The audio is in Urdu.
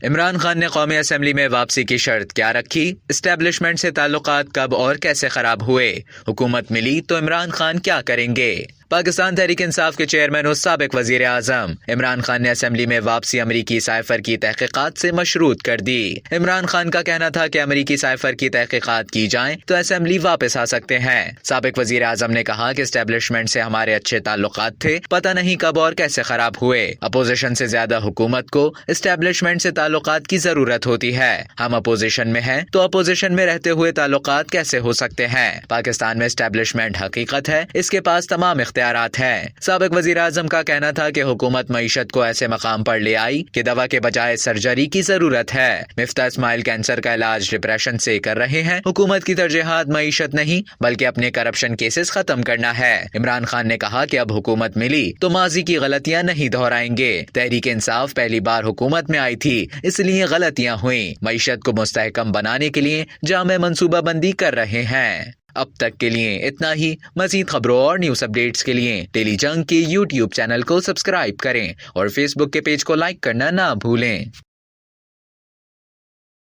عمران خان نے قومی اسمبلی میں واپسی کی شرط کیا رکھی؟ اسٹیبلشمنٹ سے تعلقات کب اور کیسے خراب ہوئے؟ حکومت ملی تو عمران خان کیا کریں گے؟ پاکستان تحریک انصاف کے چیئرمین اور سابق وزیر اعظم عمران خان نے اسمبلی میں واپسی امریکی سائفر کی تحقیقات سے مشروط کر دی۔ عمران خان کا کہنا تھا کہ امریکی سائفر کی تحقیقات کی جائیں تو اسمبلی واپس آ سکتے ہیں۔ سابق وزیر اعظم نے کہا کہ اسٹیبلشمنٹ سے ہمارے اچھے تعلقات تھے، پتہ نہیں کب اور کیسے خراب ہوئے۔ اپوزیشن سے زیادہ حکومت کو اسٹیبلشمنٹ سے تعلقات کی ضرورت ہوتی ہے۔ ہم اپوزیشن میں ہیں تو اپوزیشن میں رہتے ہوئے تعلقات کیسے ہو سکتے ہیں؟ پاکستان میں اسٹیبلشمنٹ حقیقت ہے، اس کے پاس تمام اختیارات ہیں۔ سابق وزیر اعظم کا کہنا تھا کہ حکومت معیشت کو ایسے مقام پر لے آئی کہ دوا کے بجائے سرجری کی ضرورت ہے۔ مفتاح اسماعیل کینسر کا علاج ڈپریشن سے کر رہے ہیں۔ حکومت کی ترجیحات معیشت نہیں بلکہ اپنے کرپشن کیسز ختم کرنا ہے۔ عمران خان نے کہا کہ اب حکومت ملی تو ماضی کی غلطیاں نہیں دہرائیں گے۔ تحریک انصاف پہلی بار حکومت میں آئی تھی، اس لیے غلطیاں ہوئیں۔ معیشت کو مستحکم بنانے کے لیے جامع منصوبہ بندی کر رہے ہیں۔ اب تک کے لیے اتنا ہی۔ مزید خبروں اور نیوز اپڈیٹس کے لیے ڈیلی جنگ کے YouTube چینل کو سبسکرائب کریں اور فیس بک کے پیج کو لائک کرنا نہ بھولیں۔